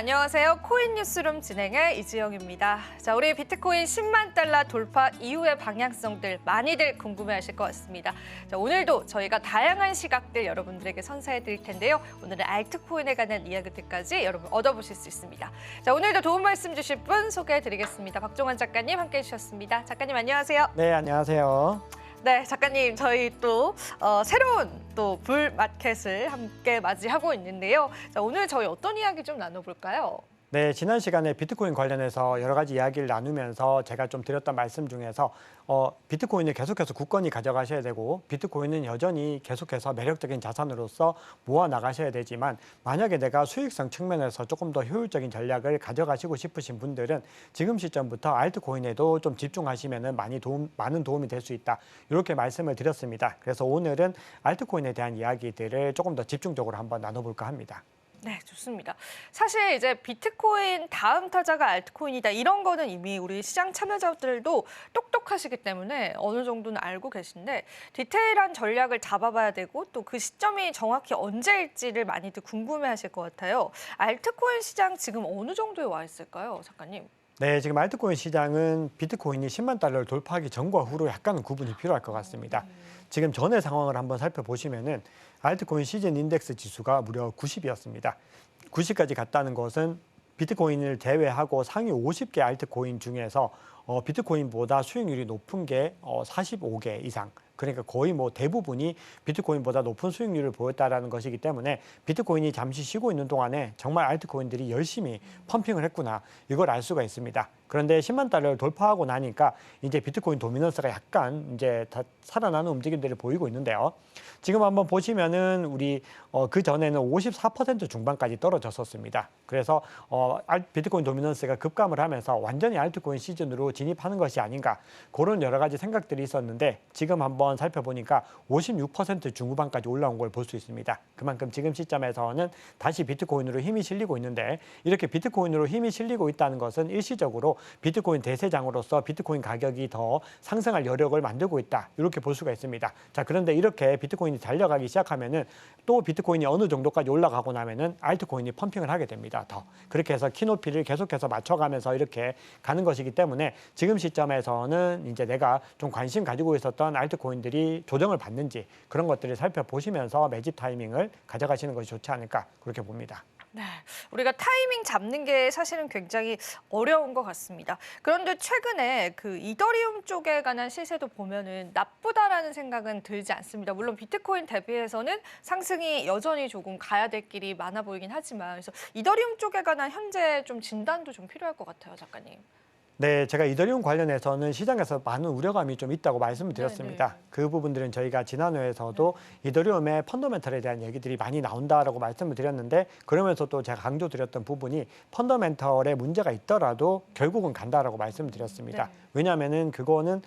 안녕하세요. 코인 뉴스룸 진행의 이지영입니다. 자, 우리 비트코인 10만 달러 돌파 이후의 방향성들 많이들 궁금해하실 것 같습니다. 자, 오늘도 저희가 다양한 시각들 여러분들에게 선사해 드릴 텐데요. 오늘은 알트코인에 관한 이야기들까지 여러분 얻어보실 수 있습니다. 자, 오늘도 도움 말씀 주실 분 소개해 드리겠습니다. 박종환 작가님 함께해 주셨습니다. 작가님 안녕하세요. 네, 안녕하세요. 네, 작가님 저희 또 새로운 또 불마켓을 함께 맞이하고 있는데요. 자, 오늘 저희 어떤 이야기 좀 나눠볼까요? 네, 지난 시간에 비트코인 관련해서 여러 가지 이야기를 나누면서 제가 좀 드렸던 말씀 중에서 비트코인을 계속해서 굳건히 가져가셔야 되고 비트코인은 여전히 계속해서 매력적인 자산으로서 모아 나가셔야 되지만 만약에 내가 수익성 측면에서 조금 더 효율적인 전략을 가져가시고 싶으신 분들은 지금 시점부터 알트코인에도 좀 집중하시면 많은 도움이 될 수 있다. 이렇게 말씀을 드렸습니다. 그래서 오늘은 알트코인에 대한 이야기들을 조금 더 집중적으로 한번 나눠볼까 합니다. 네, 좋습니다. 사실 이제 비트코인 다음 타자가 알트코인이다 이런 거는 이미 우리 시장 참여자들도 똑똑하시기 때문에 어느 정도는 알고 계신데 디테일한 전략을 잡아봐야 되고 또 그 시점이 정확히 언제일지를 많이들 궁금해하실 것 같아요. 알트코인 시장 지금 어느 정도에 와 있을까요, 작가님? 네, 지금 알트코인 시장은 비트코인이 10만 달러를 돌파하기 전과 후로 약간은 구분이 필요할 것 같습니다. 지금 전의 상황을 한번 살펴보시면은 알트코인 시즌 인덱스 지수가 무려 90이었습니다. 90까지 갔다는 것은 비트코인을 제외하고 상위 50개 알트코인 중에서 비트코인보다 수익률이 높은 게 45개 이상. 그러니까 거의 뭐 대부분이 비트코인보다 높은 수익률을 보였다라는 것이기 때문에 비트코인이 잠시 쉬고 있는 동안에 정말 알트코인들이 열심히 펌핑을 했구나 이걸 알 수가 있습니다. 그런데 10만 달러를 돌파하고 나니까 이제 비트코인 도미넌스가 약간 이제 다 살아나는 움직임들을 보이고 있는데요. 지금 한번 보시면은 우리 그 전에는 54% 중반까지 떨어졌었습니다. 그래서 비트코인 도미넌스가 급감을 하면서 완전히 알트코인 시즌으로 진입하는 것이 아닌가 그런 여러 가지 생각들이 있었는데 지금 한번 살펴보니까 56% 중후반까지 올라온 걸 볼 수 있습니다. 그만큼 지금 시점에서는 다시 비트코인으로 힘이 실리고 있는데 이렇게 비트코인으로 힘이 실리고 있다는 것은 일시적으로 비트코인 대세장으로서 비트코인 가격이 더 상승할 여력을 만들고 있다. 이렇게 볼 수가 있습니다. 자, 그런데 이렇게 비트코인이 달려가기 시작하면은 또 비트코인이 어느 정도까지 올라가고 나면은 알트코인이 펌핑을 하게 됩니다. 더 그렇게 해서 키높이를 계속해서 맞춰가면서 이렇게 가는 것이기 때문에 지금 시점에서는 이제 내가 좀 관심 가지고 있었던 알트코인들이 조정을 받는지 그런 것들을 살펴보시면서 매집 타이밍을 가져가시는 것이 좋지 않을까 그렇게 봅니다. 네, 우리가 타이밍 잡는 게 사실은 굉장히 어려운 것 같습니다. 그런데 최근에 그 이더리움 쪽에 관한 시세도 보면은 나쁘다라는 생각은 들지 않습니다. 물론 비트코인 대비해서는 상승이 여전히 조금 가야 될 길이 많아 보이긴 하지만 그래서 이더리움 쪽에 관한 현재 좀 진단도 좀 필요할 것 같아요, 작가님. 네, 제가 이더리움 관련해서는 시장에서 많은 우려감이 좀 있다고 말씀을 드렸습니다. 네네. 그 부분들은 저희가 지난 회에서도 이더리움의 펀더멘털에 대한 얘기들이 많이 나온다라고 말씀을 드렸는데 그러면서 또 제가 강조드렸던 부분이 펀더멘털에 문제가 있더라도 결국은 간다라고 말씀을 드렸습니다. 네. 왜냐하면은 그거는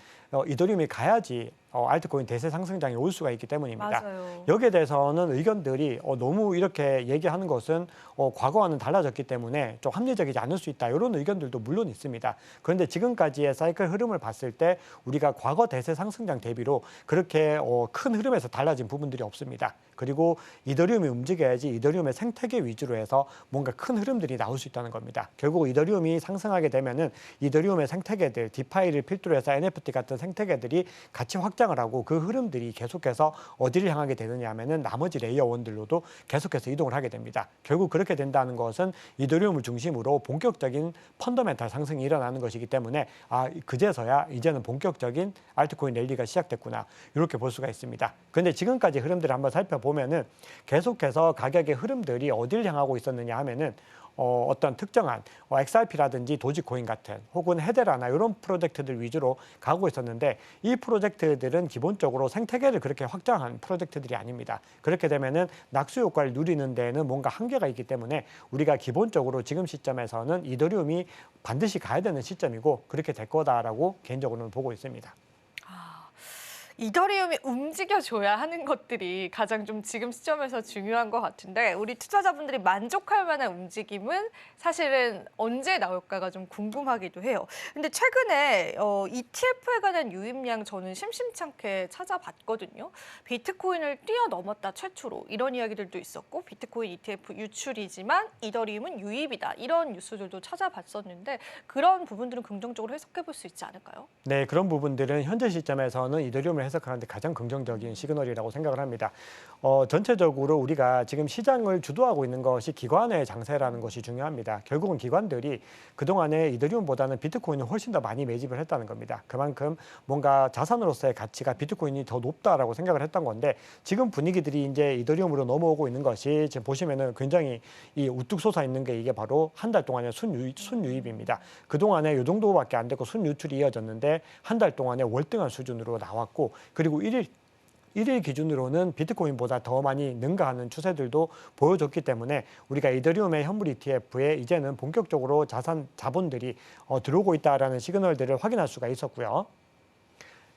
이더리움이 가야지 알트코인 대세 상승장이 올 수가 있기 때문입니다. 맞아요. 여기에 대해서는 의견들이 너무 이렇게 얘기하는 것은 과거와는 달라졌기 때문에 좀 합리적이지 않을 수 있다. 이런 의견들도 물론 있습니다. 그런데 지금까지의 사이클 흐름을 봤을 때 우리가 과거 대세 상승장 대비로 그렇게 큰 흐름에서 달라진 부분들이 없습니다. 그리고 이더리움이 움직여야지 이더리움의 생태계 위주로 해서 뭔가 큰 흐름들이 나올 수 있다는 겁니다. 결국 이더리움이 상승하게 되면은 이더리움의 생태계들, 디파이를 필두로 해서 NFT 같은 생태계들이 같이 확장을 하고 그 흐름들이 계속해서 어디를 향하게 되느냐 하면은 나머지 레이어 1들로도 계속해서 이동을 하게 됩니다. 결국 그렇게 된다는 것은 이더리움을 중심으로 본격적인 펀더멘탈 상승이 일어나는 것이기 때문에 그제서야 이제는 본격적인 알트코인 랠리가 시작됐구나 이렇게 볼 수가 있습니다. 그런데 지금까지 흐름들을 한번 살펴보면은 계속해서 가격의 흐름들이 어디를 향하고 있었느냐 하면은 어떤 특정한 XRP라든지 도지코인 같은 혹은 헤데라나 이런 프로젝트들 위주로 가고 있었는데 이 프로젝트들은 기본적으로 생태계를 그렇게 확장한 프로젝트들이 아닙니다. 그렇게 되면은 낙수 효과를 누리는 데에는 뭔가 한계가 있기 때문에 우리가 기본적으로 지금 시점에서는 이더리움이 반드시 가야 되는 시점이고 그렇게 될 거다라고 개인적으로는 보고 있습니다. 이더리움이 움직여줘야 하는 것들이 가장 좀 지금 시점에서 중요한 것 같은데 우리 투자자분들이 만족할 만한 움직임은 사실은 언제 나올까가 좀 궁금하기도 해요. 근데 최근에 ETF에 관한 유입량 저는 심심찮게 찾아봤거든요. 비트코인을 뛰어넘었다 최초로 이런 이야기들도 있었고 비트코인 ETF 유출이지만 이더리움은 유입이다 이런 뉴스들도 찾아봤었는데 그런 부분들은 긍정적으로 해석해 볼 수 있지 않을까요? 네, 그런 부분들은 현재 시점에서는 이더리움을 해석하는데 가장 긍정적인 시그널이라고 생각을 합니다. 전체적으로 우리가 지금 시장을 주도하고 있는 것이 기관의 장세라는 것이 중요합니다. 결국은 기관들이 그동안에 이더리움보다는 비트코인을 훨씬 더 많이 매집을 했다는 겁니다. 그만큼 뭔가 자산으로서의 가치가 비트코인이 더 높다라고 생각을 했던 건데 지금 분위기들이 이제 이더리움으로 넘어오고 있는 것이 지금 보시면은 굉장히 이 우뚝 솟아 있는 게 이게 바로 한 달 동안의 순유입입니다. 그동안에 이 정도밖에 안 되고 순유출이 이어졌는데 한 달 동안에 월등한 수준으로 나왔고 그리고 일일 기준으로는 비트코인보다 더 많이 능가하는 추세들도 보여줬기 때문에 우리가 이더리움의 현물 ETF에 이제는 본격적으로 자본들이 들어오고 있다라는 시그널들을 확인할 수가 있었고요.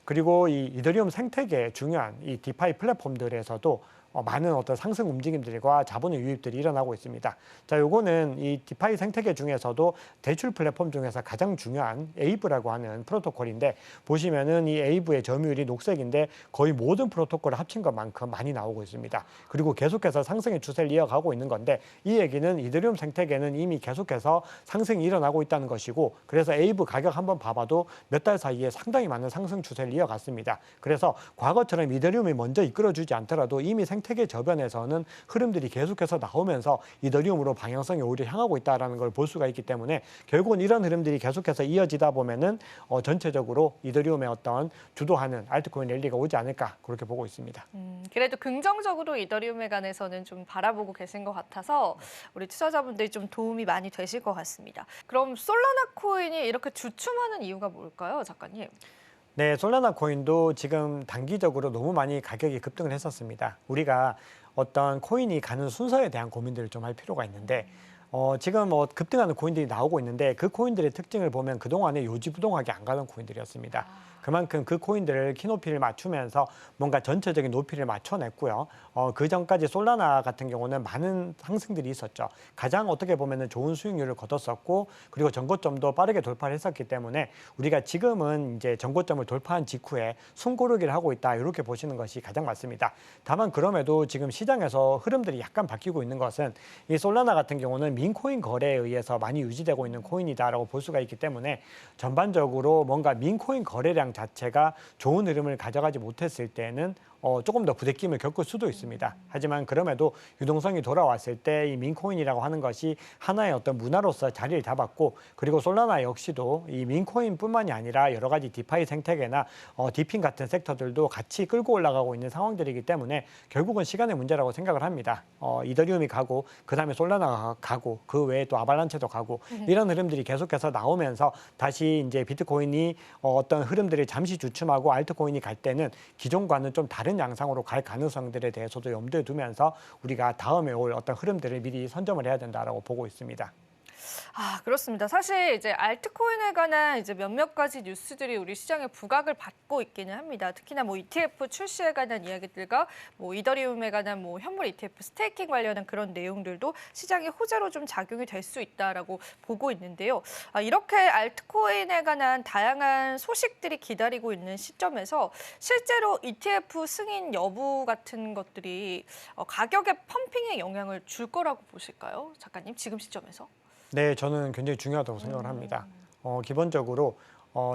그리고 이 이더리움 생태계의 중요한 이 디파이 플랫폼들에서도 많은 어떤 상승 움직임들과 자본의 유입들이 일어나고 있습니다. 자, 요거는 이 디파이 생태계 중에서도 대출 플랫폼 중에서 가장 중요한 에이브라고 하는 프로토콜인데 보시면은 이 에이브의 점유율이 녹색인데 거의 모든 프로토콜을 합친 것만큼 많이 나오고 있습니다. 그리고 계속해서 상승의 추세를 이어가고 있는 건데 이 얘기는 이더리움 생태계는 이미 계속해서 상승이 일어나고 있다는 것이고 그래서 에이브 가격 한번 봐봐도 몇 달 사이에 상당히 많은 상승 추세를 이어갔습니다. 그래서 과거처럼 이더리움이 먼저 이끌어주지 않더라도 이미 생태계 저변에서는 흐름들이 계속해서 나오면서 이더리움으로 방향성이 오히려 향하고 있다는 걸 볼 수가 있기 때문에 결국은 이런 흐름들이 계속해서 이어지다 보면은 전체적으로 이더리움의 어떤 주도하는 알트코인 랠리가 오지 않을까 그렇게 보고 있습니다. 그래도 긍정적으로 이더리움에 관해서는 좀 바라보고 계신 것 같아서 우리 투자자분들이 좀 도움이 많이 되실 것 같습니다. 그럼 솔라나 코인이 이렇게 주춤하는 이유가 뭘까요, 작가님? 네, 솔라나 코인도 지금 단기적으로 너무 많이 가격이 급등을 했었습니다. 우리가 어떤 코인이 가는 순서에 대한 고민들을 좀 할 필요가 있는데 지금 급등하는 코인들이 나오고 있는데 그 코인들의 특징을 보면 그동안에 요지부동하게 안 가던 코인들이었습니다. 그만큼 그 코인들을 키높이를 맞추면서 뭔가 전체적인 높이를 맞춰냈고요. 그 전까지 솔라나 같은 경우는 많은 상승들이 있었죠. 가장 어떻게 보면은 좋은 수익률을 거뒀었고 그리고 전고점도 빠르게 돌파를 했었기 때문에 우리가 지금은 이제 전고점을 돌파한 직후에 숨고르기를 하고 있다 이렇게 보시는 것이 가장 맞습니다. 다만 그럼에도 지금 시장에서 흐름들이 약간 바뀌고 있는 것은 이 솔라나 같은 경우는 민코인 거래에 의해서 많이 유지되고 있는 코인이다라고 볼 수가 있기 때문에 전반적으로 뭔가 민코인 거래량 자체가 좋은 흐름을 가져가지 못했을 때는 조금 더 부대낌을 겪을 수도 있습니다. 하지만 그럼에도 유동성이 돌아왔을 때 이 민코인이라고 하는 것이 하나의 어떤 문화로서 자리를 잡았고 그리고 솔라나 역시도 이 민코인뿐만이 아니라 여러 가지 디파이 생태계나 디핀 같은 섹터들도 같이 끌고 올라가고 있는 상황들이기 때문에 결국은 시간의 문제라고 생각을 합니다. 이더리움이 가고 그다음에 솔라나가 가고 그 외에 또 아발란체도 가고 이런 흐름들이 계속해서 나오면서 다시 이제 비트코인이 어떤 흐름들을 잠시 주춤하고 알트코인이 갈 때는 기존과는 좀 다른 양상으로 갈 가능성들에 대해서도 염두에 두면서 우리가 다음에 올 어떤 흐름들을 미리 선점을 해야 된다라고 보고 있습니다. 그렇습니다. 사실 이제 알트코인에 관한 이제 몇몇 가지 뉴스들이 우리 시장에 부각을 받고 있기는 합니다. 특히나 뭐 ETF 출시에 관한 이야기들과 뭐 이더리움에 관한 뭐 현물 ETF 스테이킹 관련한 그런 내용들도 시장의 호재로 좀 작용이 될 수 있다라고 보고 있는데요. 이렇게 알트코인에 관한 다양한 소식들이 기다리고 있는 시점에서 실제로 ETF 승인 여부 같은 것들이 가격의 펌핑에 영향을 줄 거라고 보실까요, 작가님? 지금 시점에서? 네, 저는 굉장히 중요하다고 생각을 합니다. 기본적으로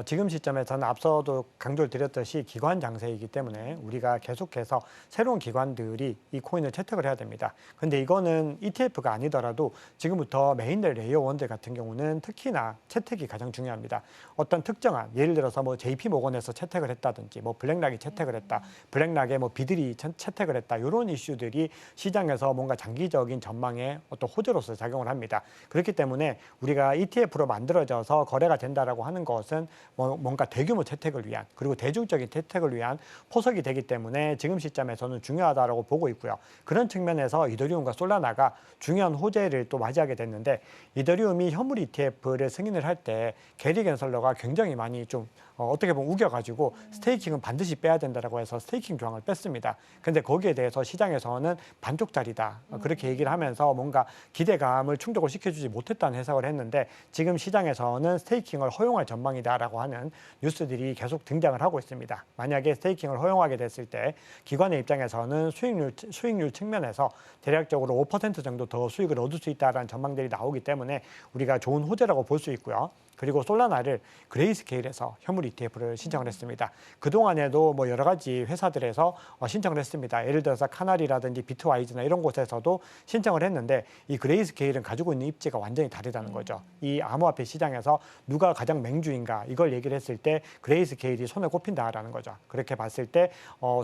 지금 시점에서는 앞서도 강조를 드렸듯이 기관 장세이기 때문에 우리가 계속해서 새로운 기관들이 이 코인을 채택을 해야 됩니다. 근데 이거는 ETF가 아니더라도 지금부터 메인들 레이어 원들 같은 경우는 특히나 채택이 가장 중요합니다. 어떤 특정한 예를 들어서 뭐 JP 모건에서 채택을 했다든지 뭐 블랙락이 채택을 했다, 블랙락에 뭐 비들이 채택을 했다 이런 이슈들이 시장에서 뭔가 장기적인 전망에 어떤 호재로서 작용을 합니다. 그렇기 때문에 우리가 ETF로 만들어져서 거래가 된다라고 하는 것은 시장에서는 뭔가 대규모 채택을 위한 그리고 대중적인 채택을 위한 포석이 되기 때문에 지금 시점에서는 중요하다고 보고 있고요. 그런 측면에서 이더리움과 솔라나가 중요한 호재를 또 맞이하게 됐는데 이더리움이 현물 ETF를 승인을 할 때 게리 겐설러가 굉장히 많이 좀 어떻게 보면 우겨가지고 스테이킹은 반드시 빼야 된다라고 해서 스테이킹 조항을 뺐습니다. 근데 거기에 대해서 시장에서는 반쪽짜리다 그렇게 얘기를 하면서 뭔가 기대감을 충족을 시켜주지 못했다는 해석을 했는데 지금 시장에서는 스테이킹을 허용할 전망이다라고 하는 뉴스들이 계속 등장을 하고 있습니다. 만약에 스테이킹을 허용하게 됐을 때 기관의 입장에서는 수익률 측면에서 대략적으로 5% 정도 더 수익을 얻을 수 있다라는 전망들이 나오기 때문에 우리가 좋은 호재라고 볼 수 있고요. 그리고 솔라나를 그레이스케일에서 현물 ETF를 신청을 했습니다. 그동안에도 뭐 여러 가지 회사들에서 신청을 했습니다. 예를 들어서 카나리라든지 비트와이즈나 이런 곳에서도 신청을 했는데 이 그레이스케일은 가지고 있는 입지가 완전히 다르다는 거죠. 이 암호화폐 시장에서 누가 가장 맹주인가 이걸 얘기를 했을 때 그레이스케일이 손에 꼽힌다라는 거죠. 그렇게 봤을 때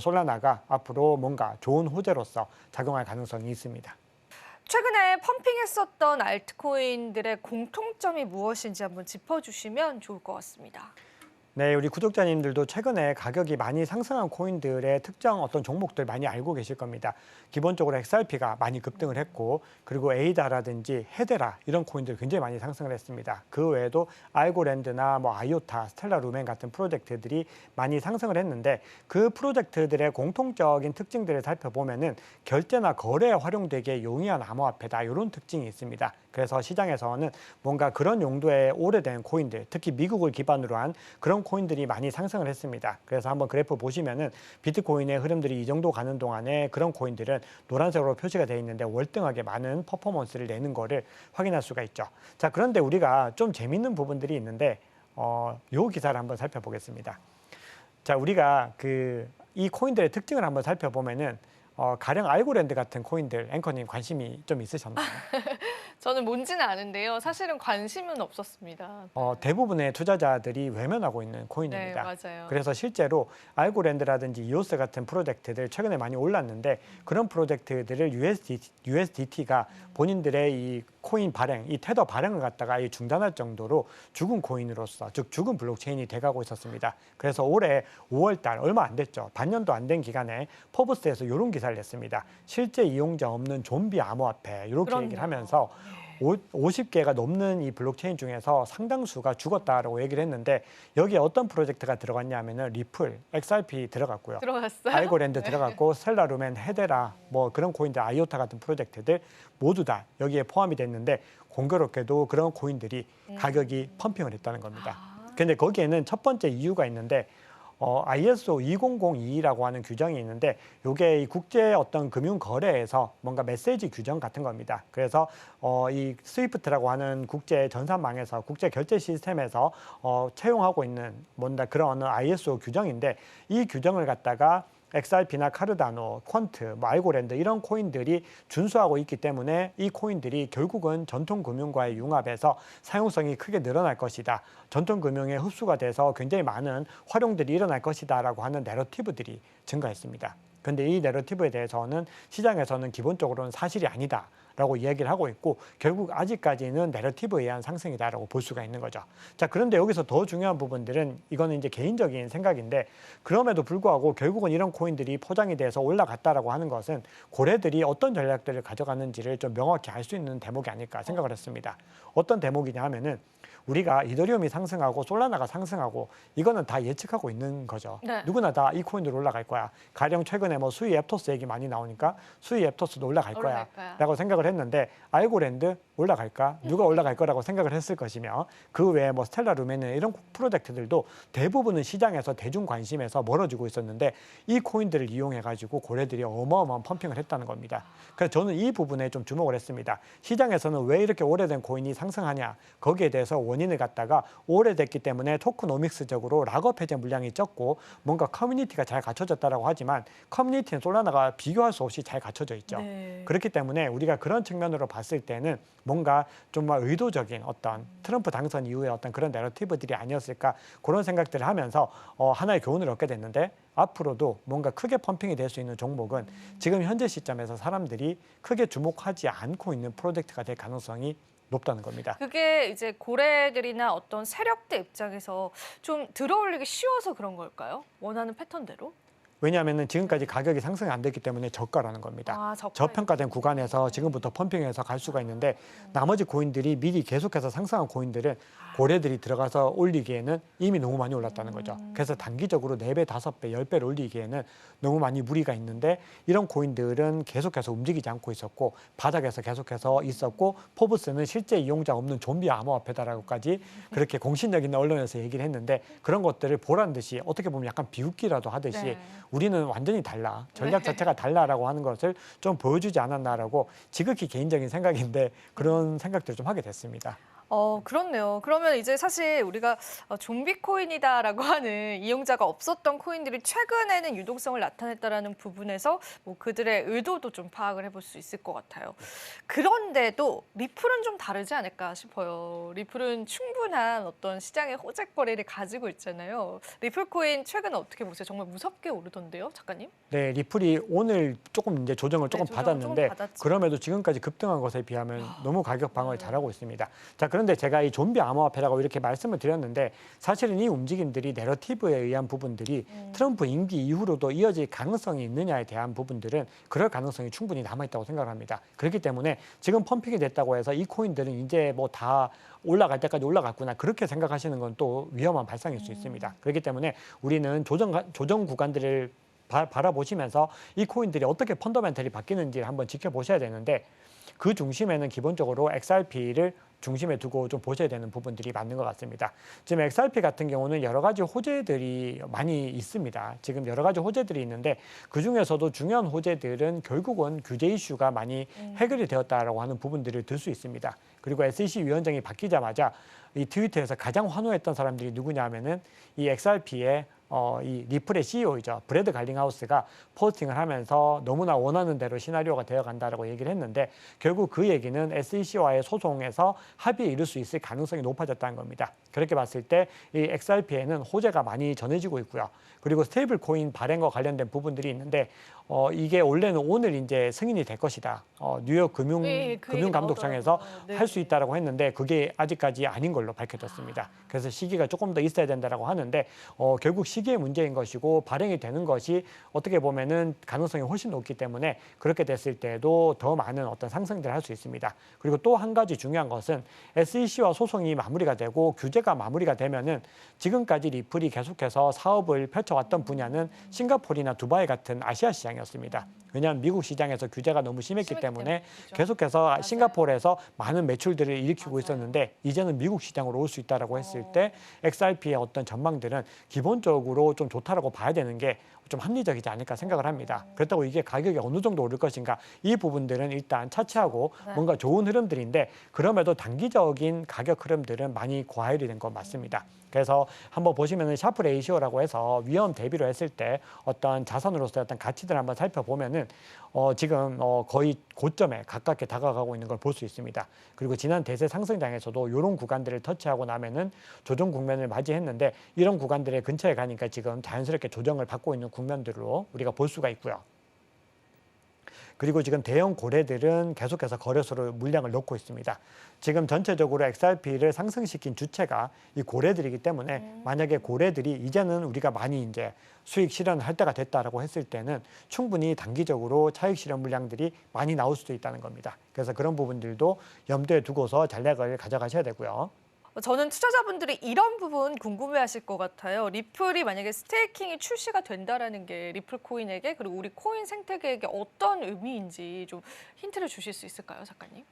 솔라나가 앞으로 뭔가 좋은 호재로서 작용할 가능성이 있습니다. 최근에 펌핑했었던 알트코인들의 공통점이 무엇인지 한번 짚어주시면 좋을 것 같습니다. 네, 우리 구독자님들도 최근에 가격이 많이 상승한 코인들의 특정 어떤 종목들 많이 알고 계실 겁니다. 기본적으로 XRP가 많이 급등을 했고 그리고 에이다라든지 헤데라 이런 코인들 굉장히 많이 상승을 했습니다. 그 외에도 알고랜드나 뭐 아이오타, 스텔라 루멘 같은 프로젝트들이 많이 상승을 했는데 그 프로젝트들의 공통적인 특징들을 살펴보면은 결제나 거래에 활용되기에 용이한 암호화폐다 이런 특징이 있습니다. 그래서 시장에서는 뭔가 그런 용도의 오래된 코인들, 특히 미국을 기반으로 한 그런 코인들이 많이 상승을 했습니다. 그래서 한번 그래프 보시면은 비트코인의 흐름들이 이 정도 가는 동안에 그런 코인들은 노란색으로 표시가 되어 있는데 월등하게 많은 퍼포먼스를 내는 거를 확인할 수가 있죠. 자, 그런데 우리가 좀 재밌는 부분들이 있는데 요 기사를 한번 살펴보겠습니다. 자, 우리가 이 코인들의 특징을 한번 살펴보면은 가령 알고랜드 같은 코인들 앵커님 관심이 좀 있으셨나요? 저는 뭔지는 아는데요. 사실은 관심은 없었습니다. 대부분의 투자자들이 외면하고 있는 코인입니다. 네, 맞아요. 그래서 실제로 알고랜드라든지 이오스 같은 프로젝트들 최근에 많이 올랐는데 그런 프로젝트들을 USDT가 본인들의 이 코인 발행, 이 테더 발행을 갖다가 중단할 정도로 죽은 코인으로서, 즉 죽은 블록체인이 돼가고 있었습니다. 그래서 올해 5월 달 얼마 안 됐죠. 반년도 안 된 기간에 포브스에서 이런 기사를 냈습니다. 실제 이용자 없는 좀비 암호화폐 이렇게 얘기를 하면서 50개가 넘는 이 블록체인 중에서 상당수가 죽었다라고 얘기를 했는데 여기에 어떤 프로젝트가 들어갔냐면은 리플, XRP 들어갔고요. 들어갔어요? 알고랜드 들어갔고 스텔라 루멘, 헤데라 뭐 그런 코인들, 아이오타 같은 프로젝트들 모두 다 여기에 포함이 됐는데 공교롭게도 그런 코인들이 가격이 펌핑을 했다는 겁니다. 근데 거기에는 첫 번째 이유가 있는데 ISO 20022라고 하는 규정이 있는데 이게 이 국제 어떤 금융 거래에서 뭔가 메시지 규정 같은 겁니다. 그래서 이 스위프트라고 하는 국제 전산망에서 국제 결제 시스템에서 채용하고 있는 뭔가 그런 ISO 규정인데 이 규정을 갖다가 XRP나 카르다노, 퀀트, 뭐 알고랜드 이런 코인들이 준수하고 있기 때문에 이 코인들이 결국은 전통금융과의 융합에서 사용성이 크게 늘어날 것이다. 전통금융에 흡수가 돼서 굉장히 많은 활용들이 일어날 것이다라고 하는 내러티브들이 증가했습니다. 그런데 이 내러티브에 대해서는 시장에서는 기본적으로는 사실이 아니다. 라고 이야기를 하고 있고 결국 아직까지는 내러티브에 의한 상승이다라고 볼 수가 있는 거죠. 자, 그런데 여기서 더 중요한 부분들은 이거는 이제 개인적인 생각인데 그럼에도 불구하고 결국은 이런 코인들이 포장이 돼서 올라갔다라고 하는 것은 고래들이 어떤 전략들을 가져가는지를 좀 명확히 알 수 있는 대목이 아닐까 생각을 했습니다. 어떤 대목이냐 하면은 우리가 이더리움이 상승하고 솔라나가 상승하고 이거는 다 예측하고 있는 거죠. 네. 누구나 다 이 코인들 올라갈 거야. 가령 최근에 뭐 수이 앱토스 얘기 많이 나오니까 수이 앱토스도 올라갈 거야. 라고 생각을 했는데 알고랜드 올라갈까? 누가 올라갈 거라고 생각을 했을 것이며 그 외에 뭐 스텔라 루멘은 이런 프로젝트들도 대부분은 시장에서 대중 관심에서 멀어지고 있었는데 이 코인들을 이용해 가지고 고래들이 어마어마한 펌핑을 했다는 겁니다. 그래서 저는 이 부분에 좀 주목을 했습니다. 시장에서는 왜 이렇게 오래된 코인이 상승하냐? 거기에 대해서 원인을 갖다가 오래됐기 때문에 토크노믹스적으로 락업 해제 물량이 적고 뭔가 커뮤니티가 잘 갖춰졌다라고 하지만 커뮤니티는 솔라나가 비교할 수 없이 잘 갖춰져 있죠. 네. 그렇기 때문에 우리가 그런 측면으로 봤을 때는 뭔가 좀 의도적인 어떤 트럼프 당선 이후에 어떤 그런 내러티브들이 아니었을까 그런 생각들을 하면서 하나의 교훈을 얻게 됐는데 앞으로도 뭔가 크게 펌핑이 될 수 있는 종목은 지금 현재 시점에서 사람들이 크게 주목하지 않고 있는 프로젝트가 될 가능성이 높다는 겁니다. 그게 이제 고래들이나 어떤 세력대 입장에서 좀 들어올리기 쉬워서 그런 걸까요? 원하는 패턴대로? 왜냐하면 지금까지 가격이 상승이 안 됐기 때문에 저가라는 겁니다. 아, 저평가된 구간에서 지금부터 펌핑해서 갈 수가 있는데 나머지 코인들이 미리 계속해서 상승한 코인들은 고래들이 들어가서 올리기에는 이미 너무 많이 올랐다는 거죠. 그래서 단기적으로 4배, 5배, 10배를 올리기에는 너무 많이 무리가 있는데 이런 코인들은 계속해서 움직이지 않고 있었고 바닥에서 계속해서 있었고 포브스는 실제 이용자 없는 좀비 암호화폐다라고까지 그렇게 공신력 있는 언론에서 얘기를 했는데 그런 것들을 보란 듯이 어떻게 보면 약간 비웃기라도 하듯이 네. 우리는 완전히 달라. 전략 자체가 달라라고 하는 것을 좀 보여주지 않았나라고 지극히 개인적인 생각인데 그런 생각들을 좀 하게 됐습니다. 그렇네요. 그러면 이제 사실 우리가 좀비 코인이다라고 하는 이용자가 없었던 코인들이 최근에는 유동성을 나타냈다라는 부분에서 뭐 그들의 의도도 좀 파악을 해볼 수 있을 것 같아요. 그런데도 리플은 좀 다르지 않을까 싶어요. 리플은 충분한 어떤 시장의 호재거리를 가지고 있잖아요. 리플 코인 최근에 어떻게 보세요? 정말 무섭게 오르던데요, 작가님? 네, 리플이 오늘 조금 이제 조정을 조금 조정을 받았는데 조금 받았죠. 그럼에도 지금까지 급등한 것에 비하면 너무 가격 방어를 잘하고 있습니다. 자, 그런데 제가 이 좀비 암호화폐라고 이렇게 말씀을 드렸는데 사실은 이 움직임들이 내러티브에 의한 부분들이 트럼프 임기 이후로도 이어질 가능성이 있느냐에 대한 부분들은 그럴 가능성이 충분히 남아있다고 생각을 합니다. 그렇기 때문에 지금 펌핑이 됐다고 해서 이 코인들은 이제 뭐 다 올라갈 때까지 올라갔구나 그렇게 생각하시는 건 또 위험한 발상일 수 있습니다. 그렇기 때문에 우리는 조정 구간들을 바라보시면서 이 코인들이 어떻게 펀더멘털이 바뀌는지를 한번 지켜보셔야 되는데 그 중심에는 기본적으로 XRP를 중심에 두고 좀 보셔야 되는 부분들이 맞는 것 같습니다. 지금 XRP 같은 경우는 여러 가지 호재들이 많이 있습니다. 지금 여러 가지 호재들이 있는데 그중에서도 중요한 호재들은 결국은 규제 이슈가 많이 해결이 되었다라고 하는 부분들을 들 수 있습니다. 그리고 SEC 위원장이 바뀌자마자 이 트위터에서 가장 환호했던 사람들이 누구냐 하면은 이 XRP의 이 리플의 CEO이죠. 브래드 갈링하우스가 포스팅을 하면서 너무나 원하는 대로 시나리오가 되어 간다라고 얘기를 했는데 결국 그 얘기는 SEC와의 소송에서 합의에 이를 수 있을 가능성이 높아졌다는 겁니다. 그렇게 봤을 때 이 XRP에는 호재가 많이 전해지고 있고요. 그리고 스테이블 코인 발행과 관련된 부분들이 있는데 이게 원래는 오늘 이제 승인이 될 것이다. 뉴욕 금융감독청에서 네. 할 수 있다라고 했는데 그게 아직까지 아닌 걸로 밝혀졌습니다. 그래서 시기가 조금 더 있어야 된다라고 하는데 결국 시기의 문제인 것이고 발행이 되는 것이 어떻게 보면은 가능성이 훨씬 높기 때문에 그렇게 됐을 때도 더 많은 어떤 상승들을 할 수 있습니다. 그리고 또 한 가지 중요한 것은 SEC와 소송이 마무리가 되고 규제가 마무리가 되면은 지금까지 리플이 계속해서 사업을 펼쳐왔던 분야는 싱가포르나 두바이 같은 아시아 시장이었습니다. 왜냐하면 미국 시장에서 규제가 너무 심했기 때문에 그렇죠. 계속해서 맞아요. 싱가포르에서 많은 매출들을 일으키고 맞아요. 있었는데 이제는 미국 시장으로 올 수 있다라고 했을 때 XRP의 어떤 전망들은 기본적으로 좀 좋다라고 봐야 되는 게 좀 합리적이지 않을까 생각을 합니다. 그렇다고 이게 가격이 어느 정도 오를 것인가 이 부분들은 일단 차치하고 네. 뭔가 좋은 흐름들인데 그럼에도 단기적인 가격 흐름들은 많이 과열이 된 건 맞습니다. 그래서 한번 보시면은 샤프 레이시오라고 해서 위험 대비로 했을 때 어떤 자산으로서의 어떤 가치들을 한번 살펴보면은 지금 거의 고점에 가깝게 다가가고 있는 걸 볼 수 있습니다. 그리고 지난 대세 상승장에서도 이런 구간들을 터치하고 나면은 조정 국면을 맞이했는데 이런 구간들의 근처에 가니까 지금 자연스럽게 조정을 받고 있는 국면들로 우리가 볼 수가 있고요. 그리고 지금 대형 고래들은 계속해서 거래소로 물량을 넣고 있습니다. 지금 전체적으로 XRP를 상승시킨 주체가 이 고래들이기 때문에 만약에 고래들이 이제는 우리가 많이 이제 수익 실현할 때가 됐다라고 했을 때는 충분히 단기적으로 차익 실현 물량들이 많이 나올 수도 있다는 겁니다. 그래서 그런 부분들도 염두에 두고서 전략을 가져가셔야 되고요. 저는 투자자분들이 이런 부분 궁금해하실 것 같아요. 리플이 만약에 스테이킹이 출시가 된다라는 게 리플 코인에게 그리고 우리 코인 생태계에게 어떤 의미인지 좀 힌트를 주실 수 있을까요, 작가님?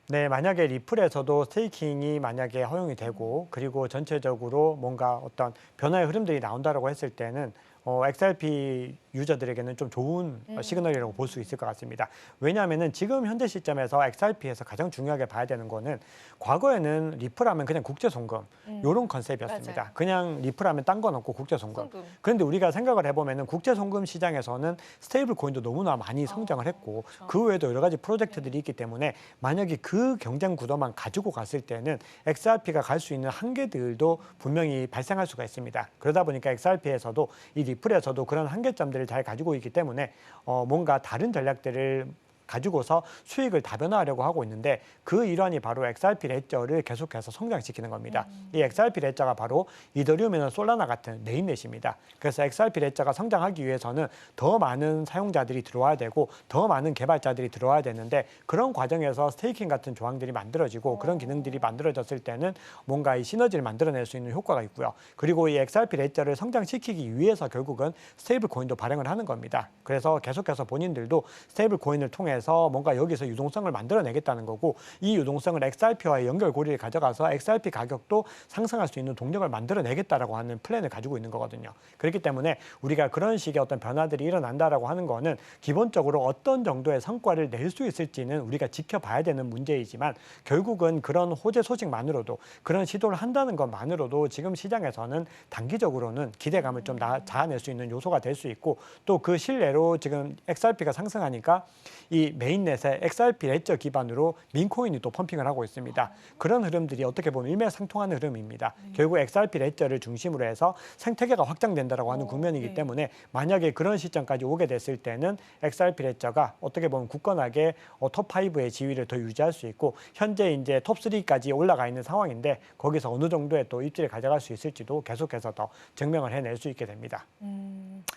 네, 만약에 리플에서도 스테이킹이 만약에 허용이 되고 그리고 전체적으로 뭔가 어떤 변화의 흐름들이 나온다라고 했을 때는 XRP 유저들에게는 좀 좋은 시그널이라고 볼 수 있을 것 같습니다. 왜냐하면은 지금 현재 시점에서 XRP에서 가장 중요하게 봐야 되는 거는 과거에는 리플하면 그냥 국제 송금 이런 컨셉이었습니다. 맞아요. 그냥 리플하면 딴 건 없고 국제 송금. 송금. 그런데 우리가 생각을 해보면은 국제 송금 시장에서는 스테이블 코인도 너무나 많이 성장을 했고 그렇죠. 그 외에도 여러 가지 프로젝트들이 있기 때문에 만약에 그 경쟁 구도만 가지고 갔을 때는 XRP가 갈 수 있는 한계들도 분명히 발생할 수가 있습니다. 그러다 보니까 XRP에서도 이 리플에서도 그런 한계점들을 잘 가지고 있기 때문에 뭔가 다른 전략들을 가지고서 수익을 다변화하려고 하고 있는데 그 일환이 바로 XRP 레저를 계속해서 성장시키는 겁니다. 이 XRP 레저가 바로 이더리움이나 솔라나 같은 네임넷입니다. 그래서 XRP 레저가 성장하기 위해서는 더 많은 사용자들이 들어와야 되고 더 많은 개발자들이 들어와야 되는데 그런 과정에서 스테이킹 같은 조항들이 만들어지고 그런 기능들이 만들어졌을 때는 뭔가 이 시너지를 만들어낼 수 있는 효과가 있고요. 그리고 이 XRP 레저를 성장시키기 위해서 결국은 스테이블 코인도 발행을 하는 겁니다. 그래서 계속해서 본인들도 스테이블 코인을 통해서 뭔가 여기서 유동성을 만들어내겠다는 거고 이 유동성을 XRP와의 연결고리를 가져가서 XRP 가격도 상승할 수 있는 동력을 만들어내겠다라고 하는 플랜을 가지고 있는 거거든요. 그렇기 때문에 우리가 그런 식의 어떤 변화들이 일어난다라고 하는 거는 기본적으로 어떤 정도의 성과를 낼 수 있을지는 우리가 지켜봐야 되는 문제이지만 결국은 그런 호재 소식만으로도 그런 시도를 한다는 것만으로도 지금 시장에서는 단기적으로는 기대감을 좀 자아낼 수 있는 요소가 될 수 있고 또 그 실내로 지금 XRP가 상승하니까 이 메인넷에 XRP 레저 기반으로 민코인이 또 펌핑을 하고 있습니다. 그런 흐름들이 어떻게 보면 일맥상통하는 흐름입니다. 결국 XRP 레저를 중심으로 해서 생태계가 확장된다라고 하는 국면이기 때문에 만약에 그런 시점까지 오게 됐을 때는 XRP 레저가 어떻게 보면 굳건하게 톱5의 지위를 더 유지할 수 있고 현재 이제 톱3까지 올라가 있는 상황인데 거기서 어느 정도의 또 입지를 가져갈 수 있을지도 계속해서 더 증명을 해낼 수 있게 됩니다.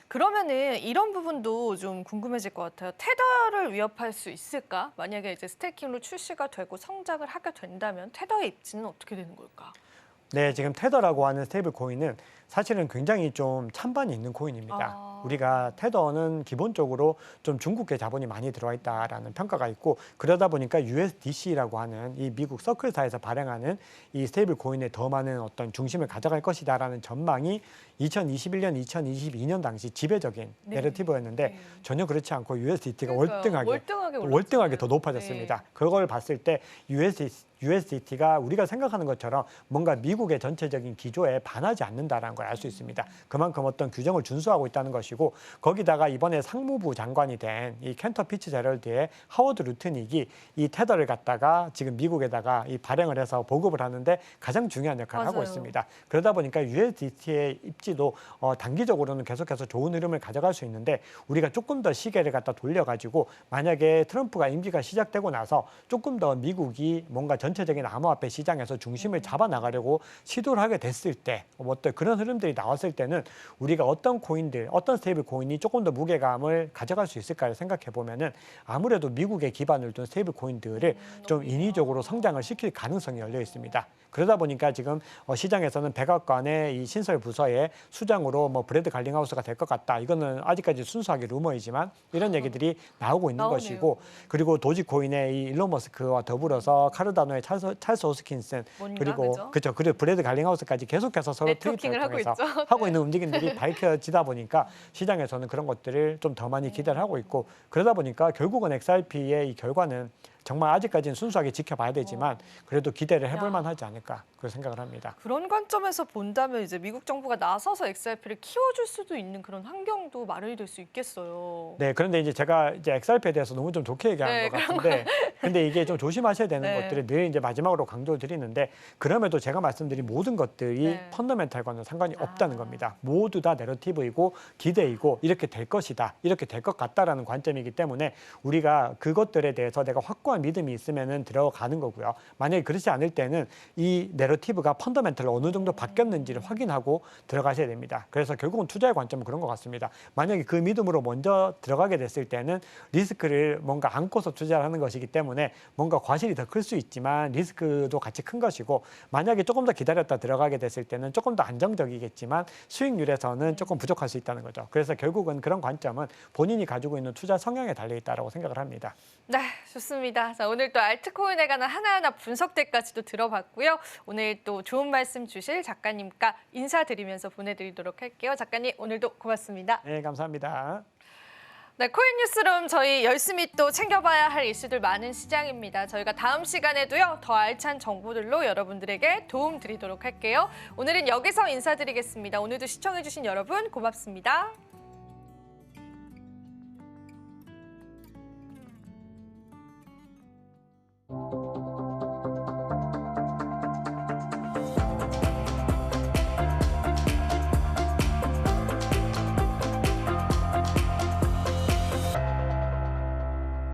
그러면은 이런 부분도 좀 궁금해질 것 같아요. 테더를 위협할 수 있을까? 만약에 이제 스테이킹으로 출시가 되고 성장을 하게 된다면 테더의 입지는 어떻게 되는 걸까? 네, 지금 테더라고 하는 스테이블 코인은 사실은 굉장히 좀 찬반이 있는 코인입니다. 우리가 테더는 기본적으로 좀 중국계 자본이 많이 들어와 있다라는 평가가 있고 그러다 보니까 USDC라고 하는 이 미국 서클사에서 발행하는 이 스테이블 코인에 더 많은 어떤 중심을 가져갈 것이다라는 전망이 2021년, 2022년 당시 지배적인 내러티브였는데 전혀 그렇지 않고 USDT가 월등하게 더 높아졌습니다. 그걸 봤을 때 USDT가 우리가 생각하는 것처럼 뭔가 미국의 전체적인 기조에 반하지 않는다라는 걸 알 수 있습니다. 그만큼 어떤 규정을 준수하고 있다는 것이고 거기다가 이번에 상무부 장관이 된 이 켄터 피츠제럴드의 하워드 루트닉이 이 테더를 갖다가 지금 미국에다가 이 발행을 해서 보급을 하는데 가장 중요한 역할을 하고 있습니다. 그러다 보니까 USDT의 입지도 단기적으로는 계속해서 좋은 흐름을 가져갈 수 있는데 우리가 조금 더 시계를 갖다 돌려가지고 만약에 트럼프가 임기가 시작되고 나서 조금 더 미국이 뭔가 전체적인 암호화폐 시장에서 중심을 잡아나가려고 시도를 하게 됐을 때 어떤 그런 흐름들이 나왔을 때는 우리가 어떤 코인들, 어떤 스테이블 코인이 조금 더 무게감을 가져갈 수 있을까를 생각해 보면은 아무래도 미국에 기반을 둔 스테이블 코인들을 좀 인위적으로 성장을 시킬 가능성이 열려 있습니다. 그러다 보니까 지금 시장에서는 백악관의 이 신설 부서의 수장으로 뭐 브래드 갈링하우스가 될 것 같다. 이거는 아직까지 순수하게 루머이지만 이런 얘기들이 나오고 있는 것이고 그리고 도지코인의 이 일론 머스크와 더불어서 카르다노의 찰스 호스킨슨 그리고 그렇죠. 그리고 브래드 갈링하우스까지 계속해서 서로 트위터를 통해서 하고 있는 움직임들이 밝혀지다 보니까 시장에서는 그런 것들을 좀 더 많이 기대를 하고 있고 그러다 보니까 결국은 XRP의 이 결과는 정말 아직까지는 순수하게 지켜봐야 되지만 그래도 기대를 해볼 만하지 않을까 그런 생각을 합니다. 그런 관점에서 본다면 이제 미국 정부가 나서서 XRP를 키워줄 수도 있는 그런 환경도 마련이 될 수 있겠어요. 네, 그런데 이제 제가 이제 XRP에 대해서 너무 좀 좋게 얘기하는 것 같은데, 근데 이게 좀 조심하셔야 되는 것들을 늘 이제 마지막으로 강조를 드리는데, 그럼에도 제가 말씀드린 모든 것들이 펀더멘탈과는 상관이 없다는 겁니다. 모두 다 내러티브이고 기대이고 이렇게 될 것이다, 이렇게 될 것 같다라는 관점이기 때문에 우리가 그것들에 대해서 내가 확고한 믿음이 있으면은 들어가는 거고요. 만약에 그렇지 않을 때는 이 내러티브가 펀더멘탈로 어느 정도 바뀌었는지를 확인하고 들어가셔야 됩니다. 그래서 결국은 투자의 관점은 그런 것 같습니다. 만약에 그 믿음으로 먼저 들어가게 됐을 때는 리스크를 뭔가 안고서 투자를 하는 것이기 때문에 뭔가 과실이 더 클 수 있지만 리스크도 같이 큰 것이고 만약에 조금 더 기다렸다 들어가게 됐을 때는 조금 더 안정적이겠지만 수익률에서는 조금 부족할 수 있다는 거죠. 그래서 결국은 그런 관점은 본인이 가지고 있는 투자 성향에 달려 있다고 생각을 합니다. 네, 좋습니다. 자, 오늘 또 알트코인에 관한 하나하나 분석들까지도 들어봤고요. 오늘 또 좋은 말씀 주실 작가님과 인사드리면서 보내드리도록 할게요. 작가님, 오늘도 고맙습니다. 네, 감사합니다. 네, 코인 뉴스룸 저희 열심히 또 챙겨봐야 할 이슈들 많은 시장입니다. 저희가 다음 시간에도요, 더 알찬 정보들로 여러분들에게 도움 드리도록 할게요. 오늘은 여기서 인사드리겠습니다. 오늘도 시청해주신 여러분 고맙습니다.